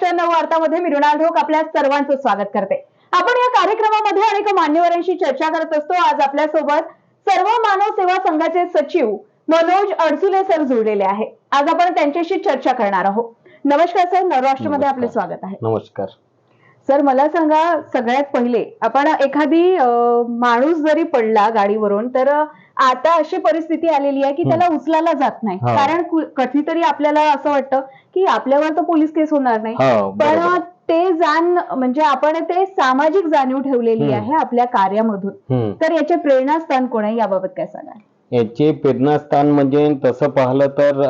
महाराष्ट्र नववार्तामध्ये मी मृणाल ढोक आपल्या सर्वांचं स्वागत करते। आपण या कार्यक्रमामध्ये अनेक मान्यवरांशी चर्चा करत असतो। आज आपल्या सोबत सर्व मानव सेवा संघाचे सचिव मनोज अडसुले सर जोडलेले आहे। आज आपण त्यांच्याशी चर्चा करणार आहोत। नमस्कार सर, नवराष्ट्रमध्ये आपले स्वागत आहे। नमस्कार सर, मला सांगा, सगळ्यात पहिले आपण एखादी माणूस जरी पडला गाडीवरून तर आता अशी परिस्थिती आलेली आहे की त्याला उचलायला जात नाही, कारण कधीतरी आपल्याला असं वाटतं की आपल्यावर तर पोलीस केस होणार नाही, पण ते म्हणजे आपण ते सामाजिक जाणीव ठेवलेली आहे आपल्या कार्यामधून। तर याचे प्रेरणास्थान कोण आहे, याबाबत काय सांगाल? याचे प्रेरणास्थान म्हणजे तसं पाहिलं तर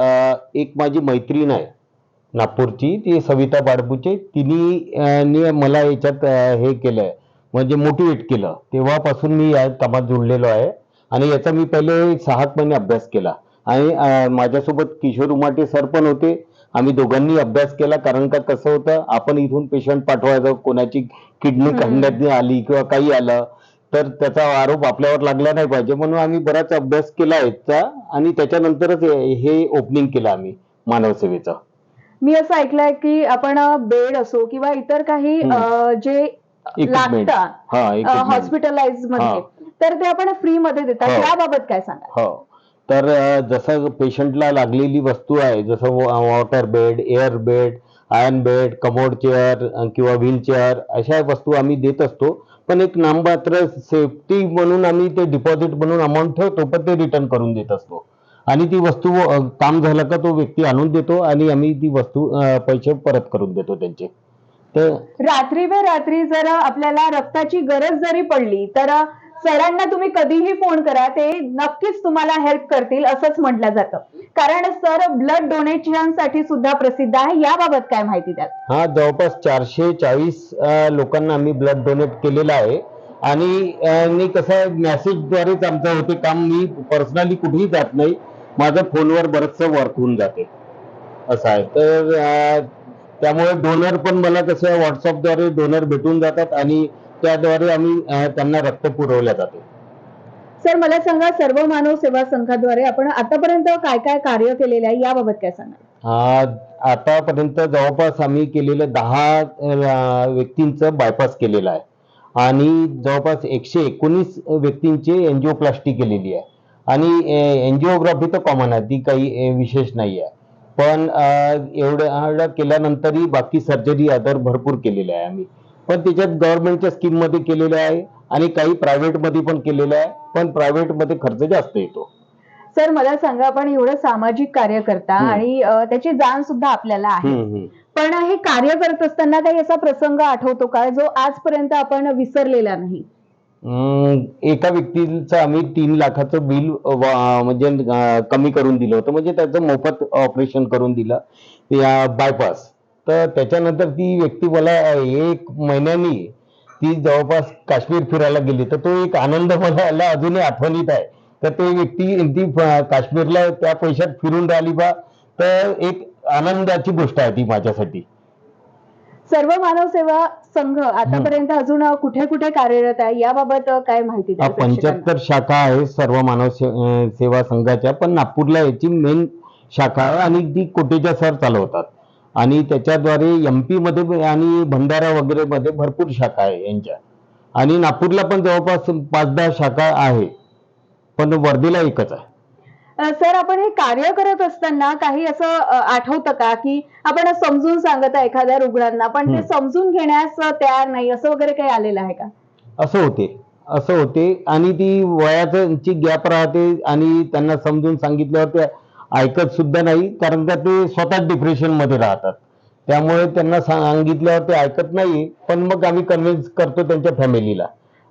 एक माझी मैत्रीण आहे नागपूरची, ती सविता बाडबुचे, तिने मला याच्यात हे केलंय, म्हणजे मोटिवेट केलं। तेव्हापासून मी या कामात जोडलेलो आहे आणि याचा मी पहिले 6 महिने अभ्यास केला आणि माझ्यासोबत किशोर उमाटे सर पण होते। आम्ही दोघांनी अभ्यास केला, कारण का कसं होतं, आपण इथून पेशंट पाठवायचं, कोणाची किडनी काढण्यात आली किंवा काही आलं तर त्याचा आरोप आपल्यावर लागला नाही पाहिजे, म्हणून आम्ही बराच अभ्यास केला याचा आणि त्याच्यानंतरच हे ओपनिंग केलं आम्ही मानवसेवेचं। मी असं ऐकलंय की आपण बेड असो किंवा इतर काही जे लागतात हॉस्पिटलाइज मध्ये, तर ते आपण फ्री मध्ये देतात, याबाबत काय सांगा? हो, तर जसं पेशंटला लागलेली वस्तू आहे, जसं water bed, air bed, iron bed, commode chair किंवा व्हीलचेअर, अशा वस्तू आम्ही देत असतो। पण एक नाममात्र सेफ्टी म्हणून आम्ही ते डिपॉझिट म्हणून अमाऊंट ठेवतो, पण ते रिटर्न करून देत असतो आणि ती वस्तू काम झालं का तो व्यक्ती आणून देतो आणि आम्ही ती वस्तू पैसे परत करून देतो त्यांचे। तर रात्री जर आपल्याला रक्ताची गरज जरी पडली तर सरांना तुम्ही कधीही फोन करा, ते नक्कीच तुम्हाला हेल्प करतील असंच म्हटलं जातं, कारण सर ब्लड डोनेशन साठी सुद्धा प्रसिद्ध आहे। याबाबत काय माहिती द्याल? जवळपास 440 लोकांना आम्ही ब्लड डोनेट केलेलं आहे आणि कसं मेसेजद्वारेच आमचं होते काम। मी पर्सनली कुठेही जात नाही, माझं फोनवर बरंचसं वर्क होऊन जाते असं आहे। तर त्यामुळे डोनर पण मला कसं व्हॉट्सअपद्वारे डोनर भेटून जातात आणि त्याद्वारे आम्ही त्यांना रक्त पुरवल्या जाते। सर, मला सांगा, सर्व मानव सेवा संघाद्वारे आपण आतापर्यंत काय काय कार्य केलेले आहे, याबाबत काय सांगाल? आतापर्यंत जवळपास आम्ही केलेलं 10 व्यक्तींचं बायपास केलेलं आहे आणि जवळपास 119 व्यक्तींची एंजिओप्लास्टी केलेली आहे आणि एंजिओग्राफी तर कॉमन आहे, ती काही विशेष नाही आहे, पण एवढं केल्यानंतरही बाकी सर्जरी अदर भरपूर केलेल्या आहे आम्ही। पण त्याच्यात गव्हर्नमेंटच्या स्कीम मध्ये केलेलं आहे आणि काही प्रायव्हेट मध्ये पण केलेलं आहे, पण प्रायव्हेट मध्ये खर्च जास्त येतो। सर, मला सांगा, आपण एवढं सामाजिक कार्य करता आणि त्याची जाण सुद्धा आपल्याला आहे, पण हे कार्य करत असताना काही असा प्रसंग आठवतो का जो आजपर्यंत आपण विसरलेला नाही? एका व्यक्तीचं आम्ही 3 लाखाचं बिल म्हणजे कमी करून दिलं होतं, म्हणजे त्याचं मोफत ऑपरेशन करून दिलं बायपास। तर त्याच्यानंतर ती व्यक्ती मला 1 महिन्यानी ती जवळपास काश्मीर फिरायला गेली, तर तो एक आनंद मला अजूनही आठवणीत आहे। तर ते व्यक्ती ती काश्मीरला त्या पैशात फिरून राहिली बा, तर एक आनंदाची गोष्ट आहे ती माझ्यासाठी। सर्व मानव सेवा संघ आतापर्यंत अजून कुठे कुठे कार्यरत आहे, याबाबत काय माहिती द्याल? 75 शाखा आहे सर्व मानव सेवा संघाच्या, पण नागपूरला याची मेन शाखा आहे आणि ती कोटेचा सर चालवतात आणि त्याच्याद्वारे MP मध्ये आणि भंडारा वगैरे मध्ये भरपूर शाखा आहे यांच्या, आणि नागपूरला पण जवळपास 5-10 शाखा आहे, पण वर्धेला एकच आहे। सर, आपण हे कार्य करत असताना काही असं आठवतं का की आपण समजून सांगत आहे एखाद्या रुग्णांना, पण ते समजून घेण्यास तयार नाही, असं वगैरे काही आलेलं आहे का? असं होते आणि ती वयाची गॅप राहते आणि त्यांना समजून सांगितल्यावर ते ऐकत सुद्धा नाही, कारण का ते स्वतः डिप्रेशन मध्ये राहतात, त्यामुळे त्यांना सांगितल्यावर ते ऐकत नाही। पण मग आम्ही कन्व्हिन्स करतो त्यांच्या फॅमिलीला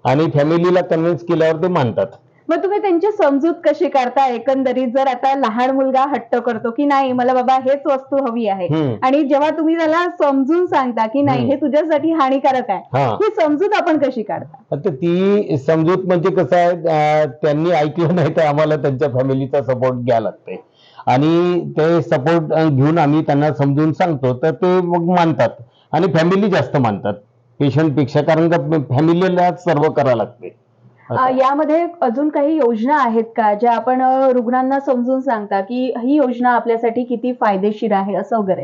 आणि फॅमिलीला कन्व्हिन्स केल्यावर ते मानतात। मग तुम्ही त्यांची समजूत कशी करता एकंदरीत? जर आता लहान मुलगा हट्ट करतो की नाही, मला बाबा हेच वस्तू हवी आहे, आणि जेव्हा तुम्ही त्याला समजून सांगता की नाही, हे तुझ्यासाठी हानिकारक आहे, ही समजूत आपण कशी काढता? आता ती समजूत म्हणजे कसं आहे, त्यांनी ऐकलं नाही तर आम्हाला त्यांच्या फॅमिलीचा सपोर्ट घ्यावा लागते आणि ते सपोर्ट घेऊन आम्ही त्यांना समजून सांगतो, तर ते मग मानतात आणि फॅमिली जास्त मानतात पेशंटपेक्षा, कारण का फॅमिलीला सर्व करावं लागते। यामध्ये अजून काही योजना आहेत का ज्या आपण रुग्णांना समजून सांगता की ही योजना आपल्यासाठी किती फायदेशीर आहे, असं वगैरे?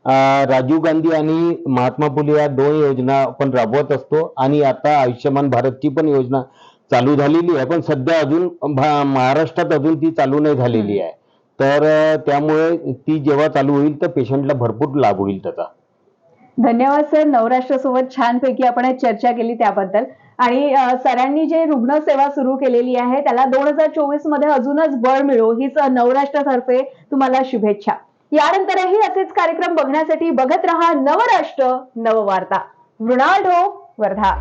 राजीव गांधी आणि महात्मा फुले या 2 योजना आपण राबवत असतो आणि आता आयुष्यमान भारतची पण योजना चालू झालेली आहे, पण सध्या अजून महाराष्ट्रात अजून ती चालू नाही झालेली आहे. तर त्यामुळे ती जेव्हा चालू होईल तर पेशंटला भरपूर लाभ होईल त्याचा. धन्यवाद सर. नवराष्ट्रासोबत छानपैकी आपण आज चर्चा केली त्याबद्दल. आणि सरांनी जे रुग्णसेवा सुरू केलेली आहे त्याला 2024 मध्ये अजूनच बळ मिळो हीच नवराष्ट्रातर्फे तुम्हाला शुभेच्छा. यानंतरही असेच कार्यक्रम बघण्यासाठी बघत रहा नवराष्ट्र नववार्ता. मृणाल ढो, वर्धा.